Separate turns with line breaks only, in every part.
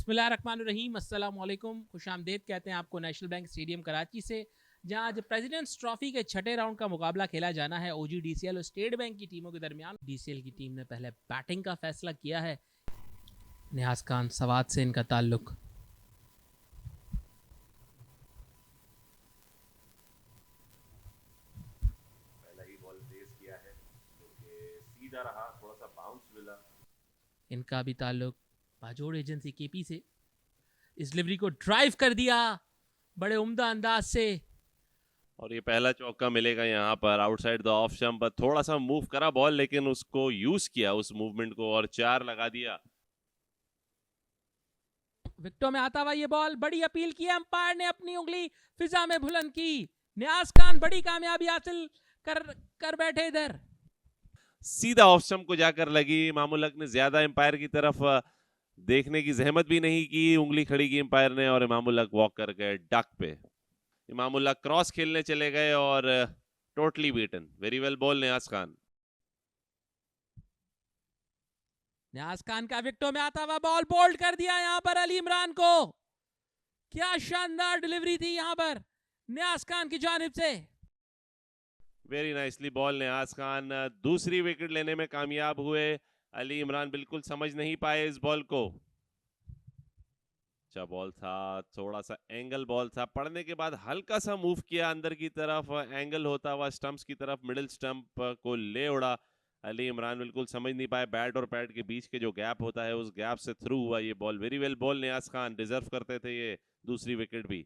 बिस्मिल्लाहिर्रहमानिर्रहीम, अस्सलाम वालेकुम, खुशामदीद कहते हैं आपको नेशनल बैंक स्टेडियम कराची से, जहां आज प्रेसिडेंट्स ट्रॉफी के छठे राउंड का मुकाबला खेला जाना है OGDCL और स्टेट बैंक की टीमों के दरमियान। DCL की टीम ने पहले बैटिंग का फैसला किया है। नियाज खान सवाद से इनका ताल्लुक।
पहला ही बॉल तेज किया है जो कि सीधा रहा, थोड़ा सा बाउंस मिला।
इनका भी ताल्लुक बाजोड़ एजेंसी KP से। इस डिलीवरी को ड्राइव कर दिया बड़े उम्दा अंदाज से,
और ये पहला चौका मिलेगा यहाँ पर आउटसाइड द ऑफ स्टंप पर। थोड़ा सा मूव करा बॉल, लेकिन उसको यूज किया उस मूवमेंट को और 4 लगा दिया।
विकेटों में आता हुआ ये बॉल, बड़ी अपील की, अंपायर ने अपनी उंगली फिजा में बुलंद की। नियाज खान बड़ी कामयाबी हासिल कर बैठे इधर।
सीधा ऑफ स्टंप को जाकर लगी। इमामुल हक ने ज्यादा एम्पायर की तरफ देखने की जहमत भी नहीं की, उंगली खड़ी की एम्पायर ने और इमामुल हक वॉक कर गए डक पे। इमामुल हक क्रॉस खेलने चले गए और totally beaten. Very well ball Niyaz Khan.
Niyaz Khan का विकेटों में आता हुआ बॉल बोल्ड कर दिया यहां पर अली इमरान को। क्या शानदार डिलीवरी थी यहां पर नियाज खान की जानिब से।
Very nicely ball Niyaz Khan दूसरी विकेट लेने में कामयाब हुए। अली इमरान बिल्कुल समझ नहीं पाए इस बॉल को। अच्छा बॉल था, थोड़ा सा एंगल बॉल था, पड़ने के बाद हल्का सा मूव किया अंदर की तरफ, एंगल होता हुआ स्टंप्स की तरफ मिडिल स्टंप को ले उड़ा। अली इमरान बिल्कुल समझ नहीं पाए, बैट और पैड के बीच के जो गैप होता है उस गैप से थ्रू हुआ ये ball. Very well ball Niyaz Khan, deserve करते थे ये दूसरी विकेट भी।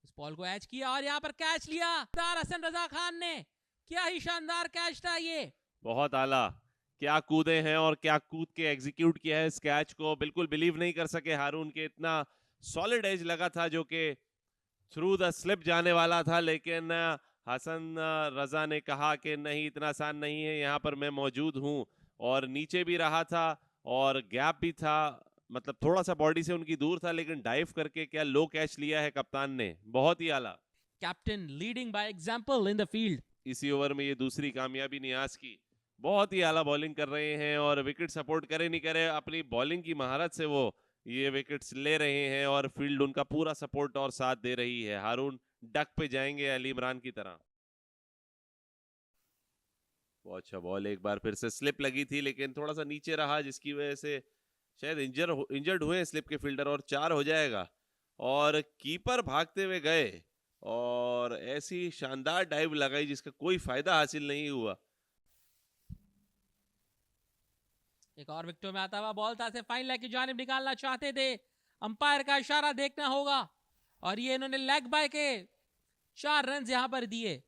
इस बॉल को एच किया और यहां पर कैच लिया हसन रजा खान ने। क्या ही शानदार कैच था ये।
बहुत आला, क्या कूदे हैं और क्या कूद के एग्जीक्यूट किया है इस कैच को। बिल्कुल बिलीव नहीं कर सके हारून के, इतना सॉलिड एज लगा था जो कि थ्रू द स्लिप जाने वाला था, लेकिन हसन रजा ने कहा कि नहीं इतना आसान नहीं है, यहाँ पर मैं मौजूद हूँ। और नीचे भी रहा था और गैप भी था, मतलब थोड़ा सा बॉडी से उनकी दूर था, लेकिन डाइव करके क्या लो कैच लिया है कप्तान ने। बहुत ही आला।
Captain leading by example in the field.
इसी ओवर में ये दूसरी कामयाबी नियाज की। बहुत ही आला बॉलिंग कर रहे हैं और विकेट सपोर्ट करे नहीं करे, अपनी बॉलिंग की महारत से वो ये विकेट्स ले रहे हैं और फील्ड उनका पूरा सपोर्ट और साथ दे रही है। हारून डक पे जाएंगे अली इमरान की तरह। बहुत अच्छा बॉल, एक बार फिर से स्लिप लगी थी लेकिन थोड़ा सा नीचे रहा, जिसकी वजह से शायद इंजर्ड हुए स्लिप के फील्डर, और 4 हो जाएगा। और कीपर भागते हुए गए और ऐसी शानदार डाइव लगाई जिसका कोई फायदा हासिल नहीं हुआ।
एक और विकेटों में आता हुआ बॉल था, से फाइन लेग की जानिब निकालना चाहते थे, अंपायर का इशारा देखना होगा और ये इन्होंने लेग बाय के 4 रन यहां पर दिए।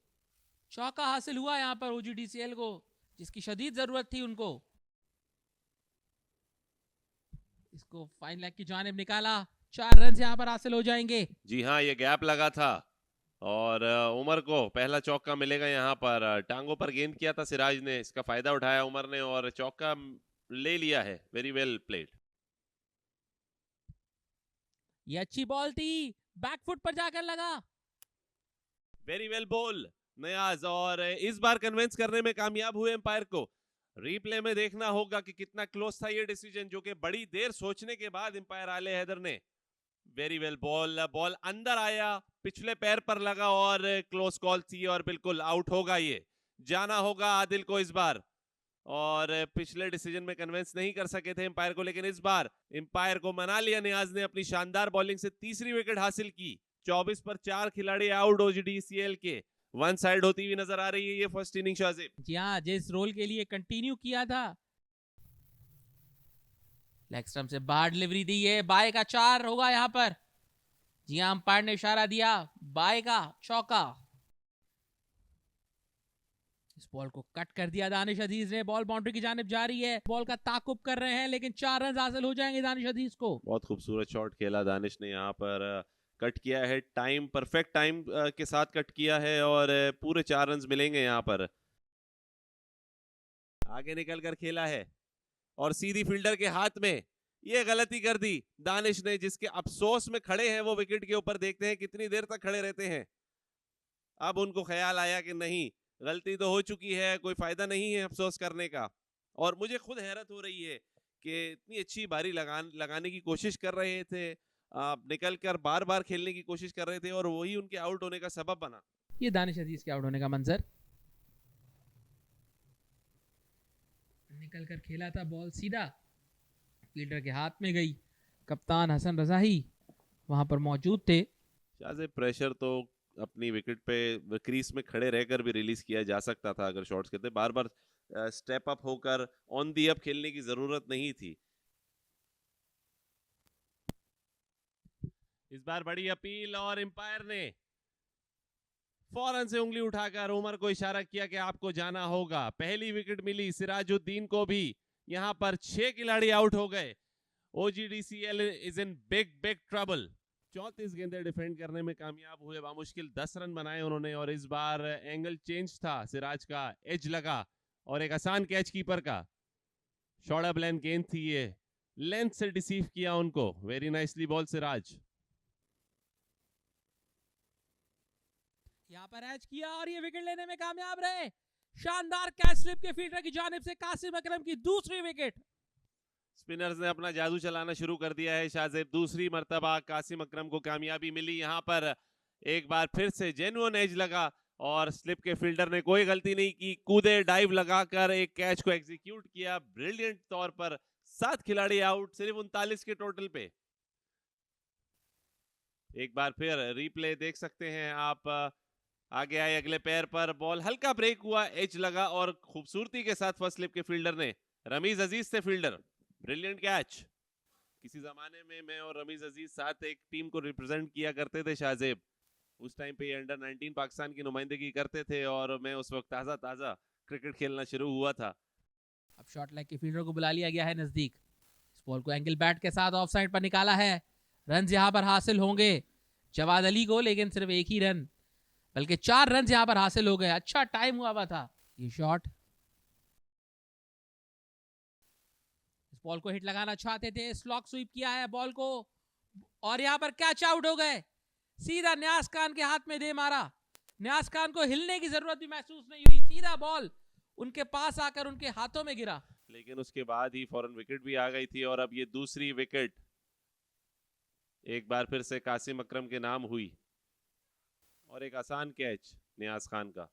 चौका हासिल हुआ यहां पर OGDCL को, जिसकी शदीद जरूरत थी उनको। इसको फाइन लेग की जानिब निकाला, 4 रन यहां पर हासिल हो जाएंगे।
जी हाँ, ये गैप लगा था और उमर को पहला चौका मिलेगा यहाँ पर। टांगों पर गेंद किया था सिराज ने, इसका फायदा उठाया उमर ने और चौका ले लिया है। Very well played.
ये अच्छी बॉल थी, बैकफुट पर जाकर लगा।
वेरी वेल बॉल नियाज, और इस बार कन्विंस करने में कामयाब हुए एम्पायर को। रिप्ले में देखना होगा कि कितना क्लोज था ये डिसीजन, जो कि बड़ी देर सोचने के बाद एम्पायर आले हैदर ने। वेरी वेल बॉल, बॉल अंदर आया, पिछले पैर पर लगा और क्लोज कॉल थी और बिल्कुल आउट होगा ये। जाना होगा आदिल को इस बार, और पिछले डिसीजन में कन्विंस नहीं कर सके थे एम्पायर को, लेकिन इस बार एम्पायर को मना लिया नियाज ने। अपनी शानदार बॉलिंग से तीसरी विकेट हासिल की। 24 पर 4 खिलाड़ी आउट OGDCL के। 1 साइड होती हुई नजर आ रही है ये फर्स्ट इनिंग शाजिब।
जी हाँ, जिस रोल के लिए कंटिन्यू किया था। लेग स्टंप से बाहर डिलीवरी दी है, बाय का 4 होगा यहां पर। जी हाँ, अंपायर ने इशारा दिया, बाय का चौका। इस बॉल को कट कर दिया दानिश अजीज ने, बॉल बाउंड्री की जानिब जा रही है। बॉल का ताकुब कर रहे हैं लेकिन 4 रन हासिल हो जाएंगे दानिश अजीज को।
बहुत खूबसूरत शॉट खेला दानिश ने यहाँ पर, कट किया है टाइम, परफेक्ट टाइम के साथ कट किया है और पूरे 4 रन मिलेंगे यहाँ पर। आगे निकल कर खेला है और सीधी फील्डर के हाथ में ये गलती कर दी दानिश ने, जिसके अफसोस में खड़े हैं वो विकेट के ऊपर। देखते हैं कितनी देर तक खड़े रहते हैं। अब उनको ख्याल आया कि नहीं, गलती तो हो चुकी है, कोई फायदा नहीं है अफसोस करने का, और मुझे खुद हैरत हो रही है कि इतनी अच्छी बारी लगाने की कोशिश कर रहे थे, निकल कर बार बार खेलने की कोशिश कर रहे थे और वही उनके आउट होने का सबब बना।
ये दानिश अजीज के आउट होने का मंजर, निकल कर खेला था बॉल सीधा फील्डर के हाथ में गई। कप्तान हसन रजा ही वहां पर मौजूद थे।
शाज़ेब प्रेशर तो अपनी विकेट पे क्रीज में खड़े रहकर भी रिलीज किया जा सकता था अगर शॉट्स करते, बार बार स्टेप अप होकर ऑन दी अप खेलने की जरूरत नहीं थी। इस बार बड़ी अपील और एम्पायर ने फौरन से उंगली उठाकर उमर को इशारा किया कि आपको जाना होगा। पहली विकेट मिली सिराजुद्दीन को भी, यहां पर 6 खिलाड़ी आउट हो गए। OGDCL is in big big trouble. 34 गेंदें डिफेंड करने में कामयाब हुए, बामुश्किल 10 रन बनाए उन्होंने और इस बार एंगल चेंज था, सिराज का एज लगा और एक आसान कैच कीपर का। शॉर्ट अप लेंथ गेंद थी ये, लेंथ से डिसीव किया उनको। Very nicely ball Siraj.
यहाँ पर एज किया और ये विकेट लेने में कामयाब रहे। शानदार कैच स्लिप के फील्डर की जानिब से कासिम अकरम की दूसरी विकेट।
स्पिनर्स ने अपना जादू चलाना शुरू कर दिया है। शाहजेब दूसरी मर्तबा कासिम अकरम को कामयाबी मिली। यहाँ पर एक बार फिर से जेन्युइन एज लगा और स्लिप के फील्डर ने कोई गलती नहीं की, कूदे डाइव लगाकर एक कैच को एग्जीक्यूट किया ब्रिलियंट तौर पर। 7 खिलाड़ी आउट सिर्फ 39 के टोटल पे। एक बार फिर रिप्ले देख सकते हैं आप। आगे आए अगले पैर पर, बॉल हल्का ब्रेक हुआ, एज लगा और खूबसूरती के साथ फर्स्ट स्लिप के फील्डर ने, रमीज अजीज थे फील्डर, ब्रिलियंट कैच। किसी जमाने में मैं और रमीज अजीज साथ एक टीम को रिप्रेजेंट किया करते थे शाहजेब। उस टाइम पे अंडर 19 पाकिस्तान की नुमाइंदगी करते थे और मैं उस वक्त ताज़ा क्रिकेट खेलना शुरू हुआ था।
अब शॉर्ट लेग के फील्डर को बुला लिया गया है नजदीक। इस बॉल को एंगल बैट के साथ ऑफ साइड पर निकाला है। रन यहां पर हासिल होंगे जवाद अली को, लेकिन सिर्फ एक ही रन, बल्कि 4 रन यहां पर हासिल हो गए। अच्छा टाइम हुआ था ये शॉट। इस बॉल को हिट लगाना चाहते थे, स्लॉक स्वीप किया है बॉल को और यहां पर कैच आउट हो गए। सीधा न्यास खान के हाथ में दे मारा। न्यास खान को हिलने की जरूरत भी महसूस नहीं हुई, सीधा बॉल उनके पास आकर उनके हाथों में गिरा।
लेकिन उसके बाद ही फौरन विकेट भी आ गई थी और अब ये दूसरी विकेट एक बार फिर से कासिम अकरम के नाम हुई और एक आसान कैच नियाज खान का।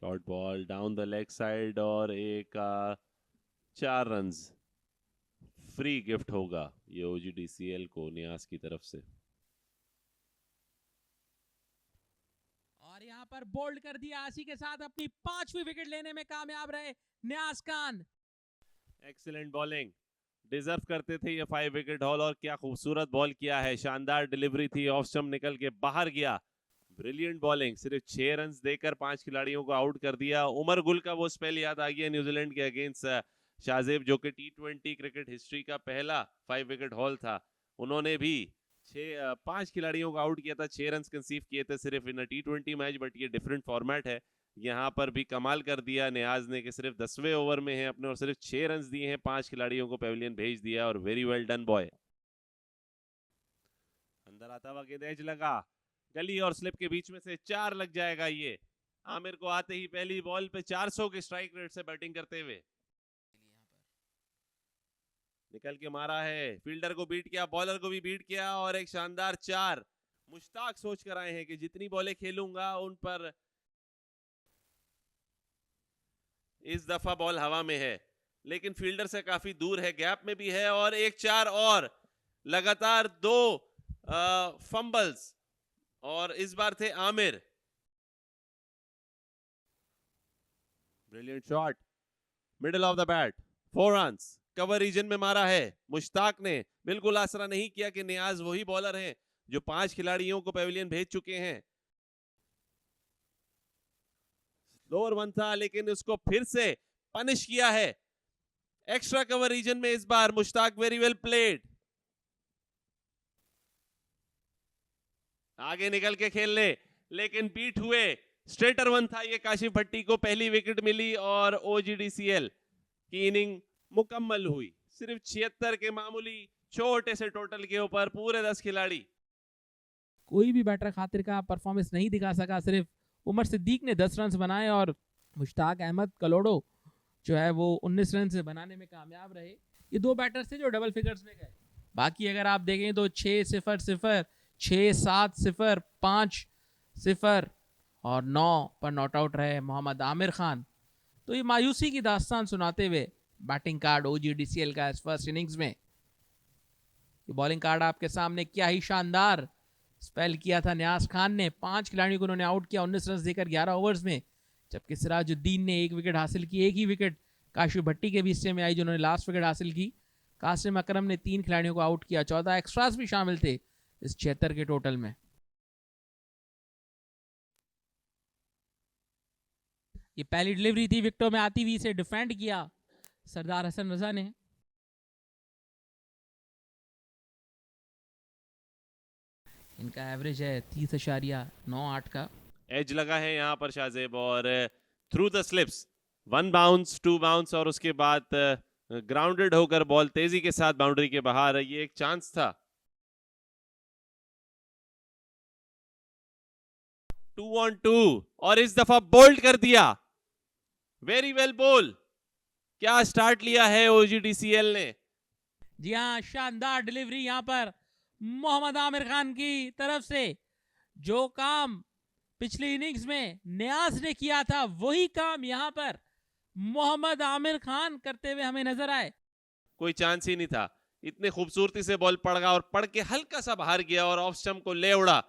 Short ball down the leg side और एक 4 रन्स फ्री गिफ्ट होगा ये OGDCL को नियाज की तरफ से।
और यहाँ पर बोल्ड कर दिया आसी के साथ, अपनी 5वीं विकेट लेने में कामयाब रहे नियाज खान।
एक्सीलेंट बॉलिंग, डिजर्व करते थे ये 5 विकेट हॉल और क्या खूबसूरत बॉल किया है। शानदार डिलीवरी थी, ऑफ स्टंप निकल के बाहर गया। ब्रिलियंट बॉलिंग, सिर्फ 6 रन देकर 5 खिलाड़ियों को आउट कर दिया। उमर गुल का वो स्पेल याद आ गया न्यूजीलैंड के अगेंस्ट शाहजेब, जो कि T20 क्रिकेट हिस्ट्री का पहला 5 विकेट हॉल था। उन्होंने भी 5 खिलाड़ियों को आउट किया था, 6 रन कंसीव किए थे सिर्फ इन T20 मैच, बट ये डिफरेंट फॉर्मेट है। यहाँ पर भी कमाल कर दिया नियाज ने कि सिर्फ 10वें ओवर में है अपने और सिर्फ 6 रन दिए हैं, 5 खिलाड़ियों को पेविलियन भेज दिया और वेरी वेल डन बॉय। अंदर आता हुआ गेंद एज लगा, गली और स्लिप के बीच में से 4 लग जाएगा ये। आमिर को आते ही पहली बॉल पे 400 के स्ट्राइक रेट से बैटिंग करते हुए निकल के मारा है, फील्डर को बीट किया, बॉलर को भी बीट किया और एक शानदार 4। मुश्ताक सोच कर आए हैं कि जितनी बॉलें खेलूंगा उन पर, इस दफा बॉल हवा में है लेकिन फील्डर से काफी दूर है, गैप में भी है और एक 4 और लगातार 2 फंबल्स और इस बार थे Aamir. Brilliant shot, middle of the bat, 4 runs, cover region में मारा है। मुश्ताक ने बिल्कुल आसरा नहीं किया कि नियाज वही बॉलर हैं जो 5 खिलाड़ियों को पेविलियन भेज चुके हैं। लोअर 1 था लेकिन उसको फिर से पनिश किया है एक्स्ट्रा कवर रीजन में इस बार मुश्ताक। वेरी वेल प्लेड, आगे निकल के खेल ले लेकिन बीट हुए। स्ट्रेटर 1 था ये, काशिफ भट्टी को पहली विकेट मिली और OGDCL की इनिंग मुकम्मल हुई। सिर्फ 76 के मामूली छोटे से टोटल के ऊपर पूरे 10 खिलाड़ी।
कोई भी बैटर खातिर का परफॉर्मेंस नहीं दिखा सका। सिर्फ उमर सिद्दीक ने 10 रन बनाए और मुश्ताक अहमद कलोडो जो है वो 19 रन से बनाने में कामयाब रहे। ये 2 बैटर्स थे जो डबल फिगर्स में गए। बाकी अगर आप देखें तो 6-0-0, 6-7-0, 5-0 और 9 पर नॉट आउट रहे मोहम्मद आमिर खान। तो ये मायूसी की दास्तान सुनाते हुए बैटिंग कार्ड OGDCL का इस फर्स्ट इनिंग्स में। बॉलिंग कार्ड आपके सामने, क्या ही शानदार स्पेल किया था नियाज खान ने। 5 खिलाड़ियों को उन्होंने आउट किया 19 रन देकर 11 ओवर्स में, जबकि सिराजुद्दीन ने 1 विकेट हासिल की। एक ही विकेट काशिफ भट्टी के भी हिस्से में आई जिन्होंने लास्ट विकेट हासिल की। कासिम अकरम ने 3 खिलाड़ियों को आउट किया। 14 एक्स्ट्रास भी शामिल थे इस 76 के टोटल में। ये पहली डिलीवरी थी, विकेटों में आती हुई इसे डिफेंड किया सरदार हसन रजा ने। इनका एवरेज है 30.98 का।
एज लगा है यहाँ पर शाहजेब और through the slips 1 bounce 2 bounce और उसके बाद ग्राउंडेड होकर बॉल तेजी के साथ बाउंड्री के बाहर। ये एक चांस था। 2 on 2 और इस दफा बोल्ड कर दिया। वेरी वेल बोल। क्या स्टार्ट लिया है OGDCL ने।
जी हाँ, शानदार डिलीवरी यहाँ पर मोहम्मद आमिर खान की तरफ से। जो काम पिछली इनिंग्स में नियाज ने किया था वही काम यहाँ पर मोहम्मद आमिर खान करते हुए हमें नजर आए।
कोई चांस ही नहीं था। इतनी खूबसूरती से बॉल पड़ गया और पड़ के हल्का सा बाहर गया और ऑफ स्टंप को ले उड़ा।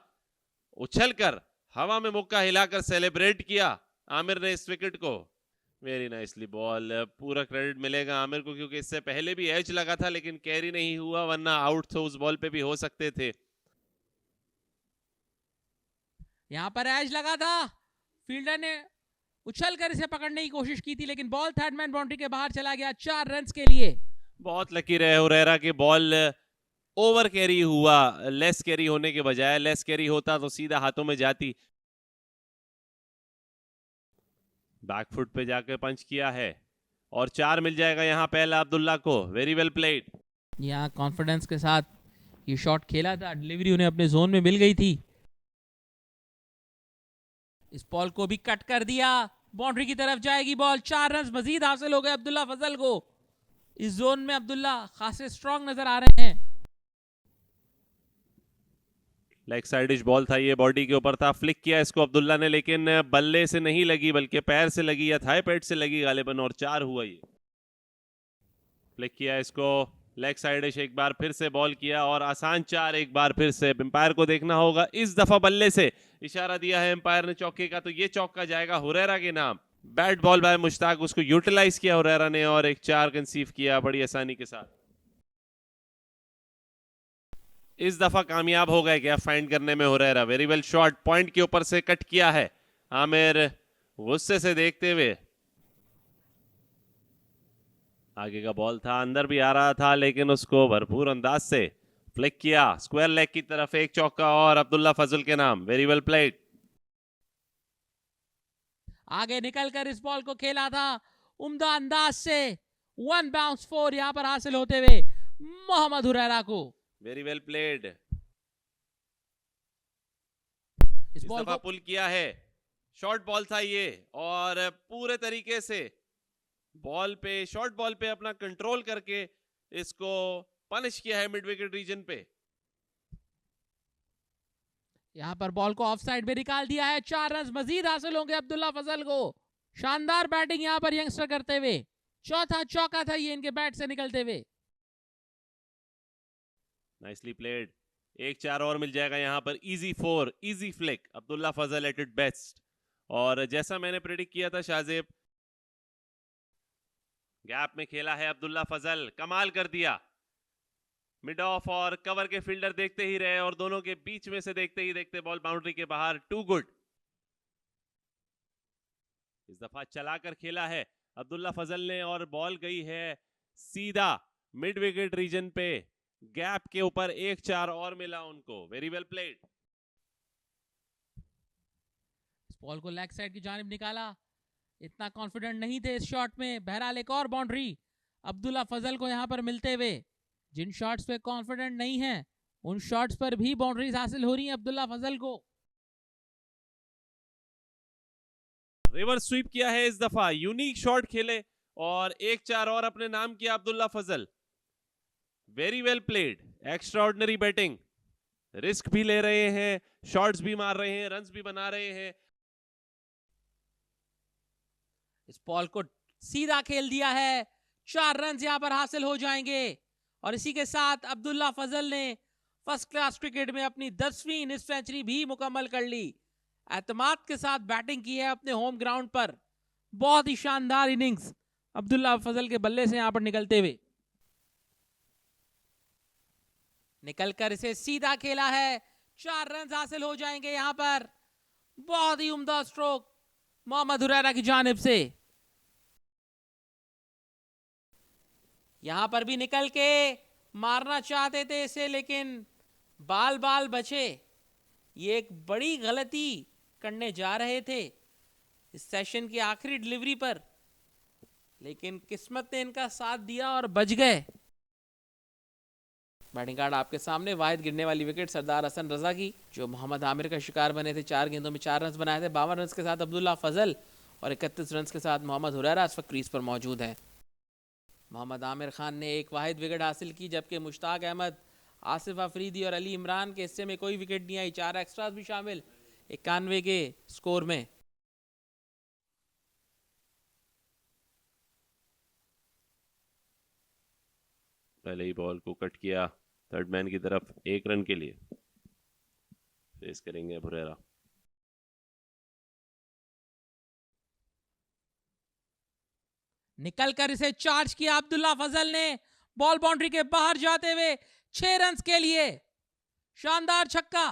उछलकर हवा में मुक्का हिलाकर सेलिब्रेट किया आमिर ने इस विकेट को। Very nicely ball. पूरा क्रेडिट मिलेगा आमिर को क्योंकि इससे पहले भी एज लगा था लेकिन कैरी नहीं हुआ, वरना आउट तो उस बॉल पे भी हो सकते थे।
यहां पर एज लगा था, फील्डर ने उछलकर इसे पकड़ने की कोशिश की थी लेकिन बॉल थर्ड मैन बाउंड्री के बाहर चला गया 4 रन के लिए।
बहुत लकी रहे हुरैरा के बॉल ओवर कैरी हुआ, लेस कैरी होने के बजाय। लेस कैरी होता तो सीधा हाथों में जाती। बैकफुट पे जाकर पंच किया है और 4 मिल जाएगा यहाँ पहला अब्दुल्ला को। Very well played.
यहाँ कॉन्फिडेंस के साथ ये शॉट खेला था, डिलीवरी उन्हें अपने जोन में मिल गई थी। इस बॉल को भी कट कर दिया, बाउंड्री की तरफ जाएगी बॉल। 4 रन मजीद हासिल हो गए अब्दुल्ला फजल को। इस जोन में अब्दुल्ला खासे स्ट्रांग नजर आ रहे हैं।
लेग साइडिश बॉल था, ये बॉडी के ऊपर था। फ्लिक किया इसको अब्दुल्ला ने लेकिन बल्ले से नहीं लगी बल्कि पैर से लगी या थाई पैड से लगी गालिबन और 4 हुआ। ये फ्लिक किया इसको, लेग साइडिश एक बार फिर से बॉल किया और आसान 4 एक बार फिर से। एम्पायर को देखना होगा, इस दफा बल्ले से इशारा दिया है एम्पायर ने चौके का, तो ये चौका जाएगा हुरैरा के नाम। बैट बॉल बाय मुश्ताक, उसको यूटिलाइज किया हुरैरा ने और एक 4 कंसीव किया बड़ी आसानी के साथ। इस दफा कामयाब हो गए क्या फाइंड करने में Hurairah. Very well shot, point के ऊपर से कट किया है आमिर गुस्से से देखते हुए। आगे का बॉल था, अंदर भी आ रहा था लेकिन उसको भरपूर अंदाज से फ्लिक किया स्क्वायर लेग की तरफ। एक चौका और अब्दुल्ला फजल के नाम। Very well played.
आगे निकलकर इस बॉल को खेला था उम्दा अंदाज से। 1 बाउंस 4 यहां पर हासिल होते हुए मोहम्मद हुरैरा को।
Very well played.
इस बॉल को
पुल किया है, शॉर्ट बॉल था ये और पूरे तरीके से बॉल पे, शॉर्ट बॉल पे अपना कंट्रोल करके इसको पनिश किया है मिड विकेट रीजन पे।
यहां पर बॉल को ऑफ साइड में निकाल दिया है। 4 रन मजीद हासिल होंगे अब्दुल्ला फजल को। शानदार बैटिंग यहां पर यंगस्टर करते हुए। चौथा चौका था ये इनके बैट से निकलते हुए।
Nicely played. 1-4 और मिल जाएगा यहाँ पर। Easy 4, easy flick, Abdullah Fazal at it best. और जैसा मैंने प्रेडिक्ट किया था शाहजेब, गैप में खेला है अब्दुल्ला फजल, कमाल कर दिया। मिड ऑफ और कवर के फील्डर देखते ही रहे और दोनों के बीच में से देखते ही देखते बॉल बाउंड्री के बाहर। Too good. इस दफा चलाकर खेला है अब्दुल्ला फजल ने और बॉल गई है सीधा मिड विकेट रीजन पे। गैप के ऊपर 1-4 और मिला उनको। Very well played.
इस बॉल को लेग साइड की जानिब निकाला, इतना कॉन्फिडेंट नहीं थे इस शॉट में। बहरहाल एक और बाउंड्री अब्दुल्ला फजल को यहां पर मिलते हुए। जिन शॉट्स पे कॉन्फिडेंट नहीं है उन शॉट्स पर भी बाउंड्रीज हासिल हो रही हैं अब्दुल्ला फजल को।
रिवर्स स्वीप किया है इस दफा, यूनिक शॉट खेले और 1-4 और अपने नाम किया Abdullah Fazal. Very well played, extraordinary batting, risk भी ले रहे हैं, शॉट्स भी मार रहे हैं, रन्स भी बना रहे हैं।
इस बॉल को सीधा खेल दिया है, 4 रन यहां पर हासिल हो जाएंगे और इसी के साथ अब्दुल्ला फजल ने फर्स्ट क्लास क्रिकेट में अपनी 10वीं निस्फ सेंचुरी भी मुकम्मल कर ली। एतमाद के साथ बैटिंग की है अपने होम ग्राउंड पर। बहुत ही शानदार इनिंग्स अब्दुल्ला फजल के बल्ले से यहां पर निकलते हुए। निकलकर इसे सीधा खेला है, 4 रन हासिल हो जाएंगे यहां पर। बहुत ही उम्दा स्ट्रोक मोहम्मद हुरैरा की जानिब से। यहां पर भी निकल के मारना चाहते थे इसे, लेकिन बाल बाल बचे। ये एक बड़ी गलती करने जा रहे थे इस सेशन की आखिरी डिलीवरी पर, लेकिन किस्मत ने इनका साथ दिया और बच गए। बैटिंग कार्ड आपके सामने, वाहिद गिरने वाली विकेट सरदार हसन रजा की, जो मोहम्मद आमिर का शिकार बने थे। 4 गेंदों में 4 रन बनाए थे। 52 रन के साथ अब्दुल्ला फजल और 31 रन के साथ मोहम्मद हुरैरा इस वक्त क्रीज पर मौजूद है। मोहम्मद आमिर खान ने एक वाहिद विकेट हासिल की, जबकि मुश्ताक अहमद, आसिफ अफरीदी और अली इमरान के हिस्से में कोई विकेट नहीं आई। 4 एक्स्ट्रास भी शामिल 91 के स्कोर में।
पहले ही बॉल को कट किया थर्ड मैन की तरफ, 1 रन के लिए फेस करेंगे हुरैरा।
निकलकर इसे चार्ज किया अब्दुल्ला फजल ने, बॉल बाउंड्री के बाहर जाते हुए 6 रन के लिए शानदार छक्का।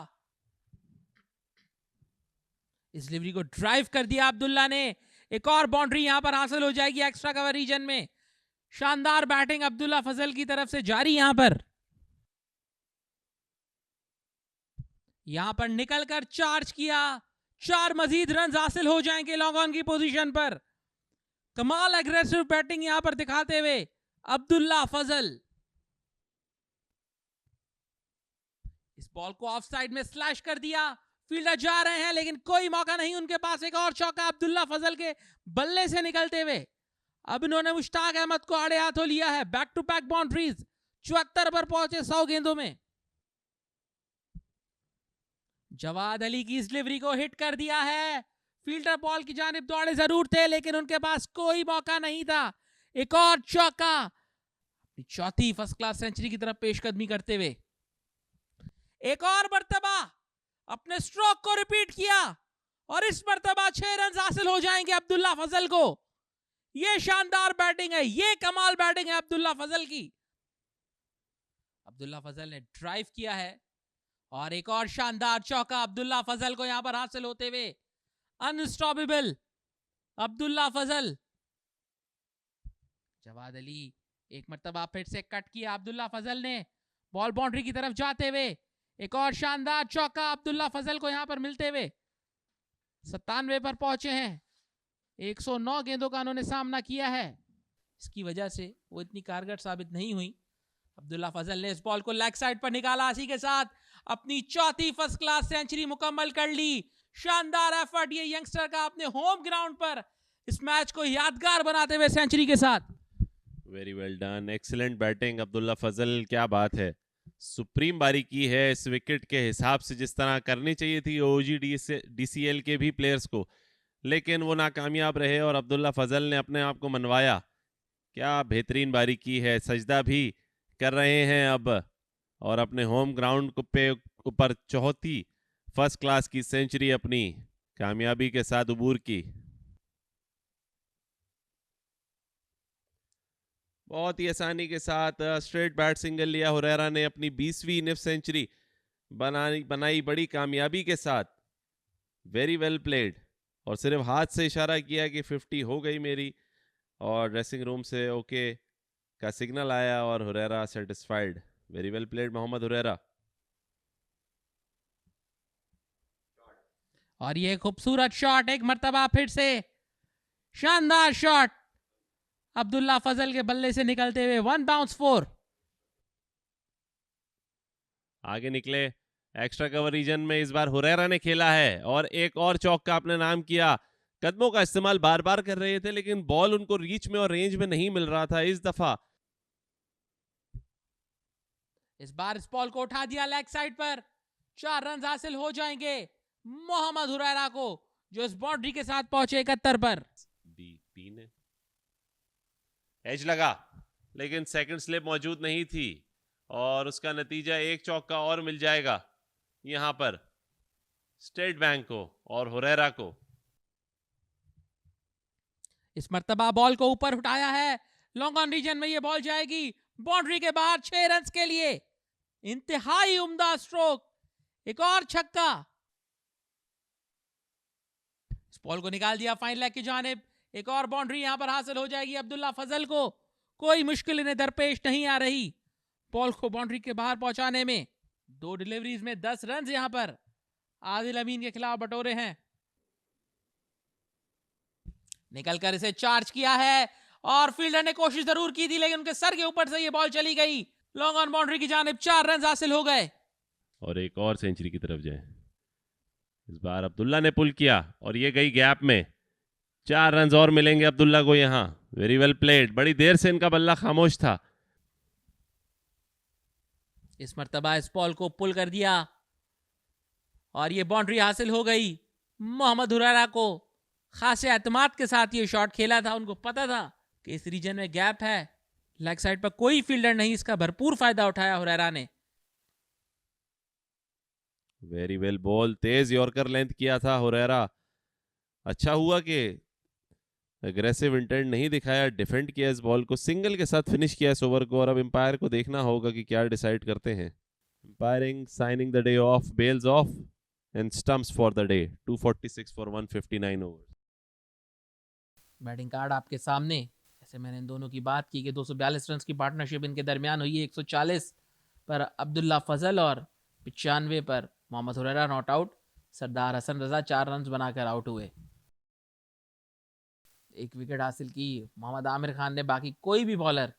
इस डिलीवरी को ड्राइव कर दिया अब्दुल्ला ने। एक और बाउंड्री यहां पर हासिल हो जाएगी एक्स्ट्रा कवर रीजन में। शानदार बैटिंग अब्दुल्ला फजल की तरफ से जारी। यहां पर निकलकर चार्ज किया, 4 मजीद रन हासिल हो जाएंगे लॉन्ग ऑन की पोजीशन पर। कमाल एग्रेसिव बैटिंग यहां पर दिखाते हुए अब्दुल्ला फजल। इस बॉल को ऑफ साइड में स्लैश कर दिया, फील्डर जा रहे हैं लेकिन कोई मौका नहीं उनके पास। एक और चौका अब्दुल्ला फजल के बल्ले से निकलते हुए। अब इन्होंने मुश्ताक अहमद को आड़े हाथों लिया है। बैक टू बैक बाउंड्रीज, 74 पर पहुंचे 100 गेंदों में। जवाद अली की इस डिलीवरी को हिट कर दिया है। फील्डर बॉल की जानिब दौड़े जरूर थे, लेकिन उनके पास कोई मौका नहीं था। एक और चौका, चौथी फर्स्ट क्लास सेंचुरी की तरफ पेशकदमी करते हुए। एक और मर्तबा अपने स्ट्रोक को रिपीट किया और इस मर्तबा 6 रन हासिल हो जाएंगे अब्दुल्ला फजल को। यह शानदार बैटिंग है, यह कमाल बैटिंग है अब्दुल्ला फजल की। अब्दुल्ला फजल ने ड्राइव किया है और एक और शानदार चौका अब्दुल्ला फजल को यहां पर हासिल होते हुए। अनस्टॉपेबल अब्दुल्ला फजल। जवाद अली एक मर्तबा फिर से कट किया अब्दुल्ला फजल ने, बॉल बाउंड्री की तरफ जाते हुए। एक और शानदार चौका अब्दुल्ला फजल को यहां पर मिलते हुए। 97 पर पहुंचे हैं। 109 गेंदों का उन्होंने सामना किया है, इसकी वजह से वो इतनी कारगर साबित नहीं हुई। अब्दुल्ला फजल ने इस बॉल को लेग साइड पर निकाला, इसी के साथ अपनी चौथी फर्स्ट क्लास सेंचुरी मुकम्मल कर ली। शानदार एफर्ट ये यंगस्टर का अपने होम ग्राउंड पर इस मैच को यादगार बनाते हुए सेंचुरी के साथ।
Very well done, excellent batting Abdullah Fazal, क्या बात है। सुप्रीम बारीकी है इस विकेट के हिसाब से, जिस तरह करनी चाहिए थी ओजी डीसीएल के भी प्लेयर्स को, लेकिन वो नाकामयाब रहे और अब्दुल्ला फजल ने अपने आप को मनवाया। क्या बेहतरीन बारीकी है, सजदा भी कर रहे हैं अब और अपने होम ग्राउंड पे ऊपर चौथी फर्स्ट क्लास की सेंचुरी अपनी कामयाबी के साथ उबूर की। बहुत ही आसानी के साथ स्ट्रेट बैट सिंगल लिया हुरैरा ने, अपनी 20वीं निफ सेंचुरी बनाई बड़ी कामयाबी के साथ। वेरी वेल प्लेड, और सिर्फ हाथ से इशारा किया कि 50 हो गई मेरी, और ड्रेसिंग रूम से ओके का सिग्नल आया और Hurairah satisfied. Very well played Mohammad Hurairah.
और ये खूबसूरत शॉट एक मर्तबा फिर से, शानदार शॉट अब्दुल्ला फजल के बल्ले से निकलते हुए। 1 बाउंस 4।
आगे निकले एक्स्ट्रा कवर रीजन में। इस बार हुरैरा ने खेला है और एक और चौक का अपने नाम किया। कदमों का इस्तेमाल बार बार कर रहे थे लेकिन बॉल उनको रीच में और रेंज में नहीं मिल रहा था इस दफा।
इस बार इस बॉल को उठा दिया लेग साइड पर, 4 रन हासिल हो जाएंगे मोहम्मद हुरैरा को, जो इस बाउंड्री के साथ पहुंचे 71 पर।
डी ने एज लगा लेकिन सेकंड स्लिप मौजूद नहीं थी और उसका नतीजा एक चौका और मिल जाएगा यहां पर स्टेट बैंक को और हुरैरा को।
इस मर्तबा बॉल को ऊपर उठाया है, लॉन्ग ऑन रीजन में ये बॉल जाएगी बाउंड्री के बाहर 6 रन के लिए। इंतहाई उम्दा स्ट्रोक, एक और छक्का। इस बॉल को निकाल दिया फाइन लेग की जानिब, एक और बाउंड्री यहां पर हासिल हो जाएगी अब्दुल्ला फजल को। कोई मुश्किल इन्हें दरपेश नहीं आ रही बॉल को बाउंड्री के बाहर पहुंचाने में। 2 डिलीवरीज में 10 रन यहां पर आदिल अमीन के खिलाफ बटोरे हैं। निकलकर इसे चार्ज किया है और फील्डर ने कोशिश जरूर की थी लेकिन उनके सर के ऊपर से ये बॉल चली गई। लॉन्ग ऑन बाउंड्री की जानिब 4 रन हासिल हो गए
और एक और सेंचुरी की तरफ जाए। इस बार अब्दुल्ला ने पुल किया और ये गई गैप में। 4 रन और मिलेंगे अब्दुल्ला को यहां। Very well played. बड़ी देर से इनका बल्ला खामोश था।
इस मर्तबा इस बॉल को पुल कर दिया और ये बाउंड्री हासिल हो गई मोहम्मद हुरैरा को। खासे एतमाद के साथ ये शॉट खेला था, उनको पता था कि इस रीजन में गैप है, लेग साइड पर कोई फील्डर नहीं, इसका भरपूर फायदा उठाया हुरैरा ने।
वेरी वेल बॉल, तेज यॉर्कर लेंथ किया था हुरैरा। अच्छा हुआ कि एग्रेसिव इंटेंट नहीं दिखाया, डिफेंड किया इस बॉल को, सिंगल के साथ फिनिश किया इस ओवर को। और अब एम्पायर को देखना होगा कि क्या डिसाइड करते हैं। Umpiring signing the day off, bells off and stumps for the day. 246 for 159 over.
Batting card आपके सामने। जैसे मैंने इन दोनों की बात की कि 242 रन की पार्टनरशिप इनके दरमियान हुई है। 140 पर अब्दुल्ला फजल और 95 पर Mohammad Hurairah not out. Sardar Hassan Raza 4 run बनाकर आउट हुए। 1 विकेट हासिल की मोहम्मद आमिर खान ने, बाकी कोई भी बॉलर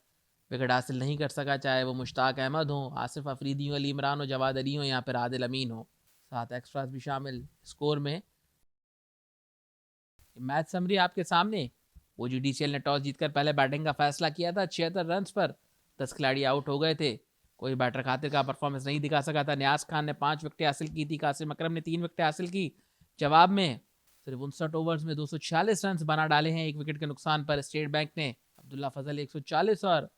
विकेट हासिल नहीं कर सका, चाहे वो मुश्ताक अहमद हो, आसिफ अफरीदी हो, अली इमरान हो, जवाद अली हो, यहाँ पर आदिल अमीन हो। 7 एक्स्ट्रास भी शामिल स्कोर में। मैच समरी आपके सामने। ओजीडीसीएल ने टॉस जीतकर पहले बैटिंग का फैसला किया था। 76 रन पर 10 खिलाड़ी आउट हो गए थे। कोई बैटर खातिर का परफॉर्मेंस नहीं दिखा सका था। न्याज खान ने 5 विकेटें हासिल की थी, कासिम अकरम ने 3 विकेटें हासिल की। जवाब में सिर्फ 59 ओवर्स में 246 रन बना डाले हैं 1 विकेट के नुकसान पर स्टेट बैंक ने। अब्दुल्ला फजल 140 और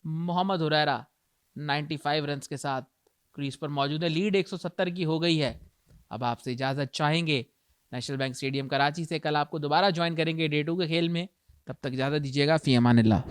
मोहम्मद हुरैरा 95 रन के साथ क्रीज पर मौजूद है। लीड 170 की हो गई है। अब आपसे इजाजत चाहेंगे नेशनल बैंक स्टेडियम कराची से। कल आपको दोबारा ज्वाइन करेंगे डे 2 के खेल में। तब तक इजाजत दीजिएगा। फी अमानिल्लाह।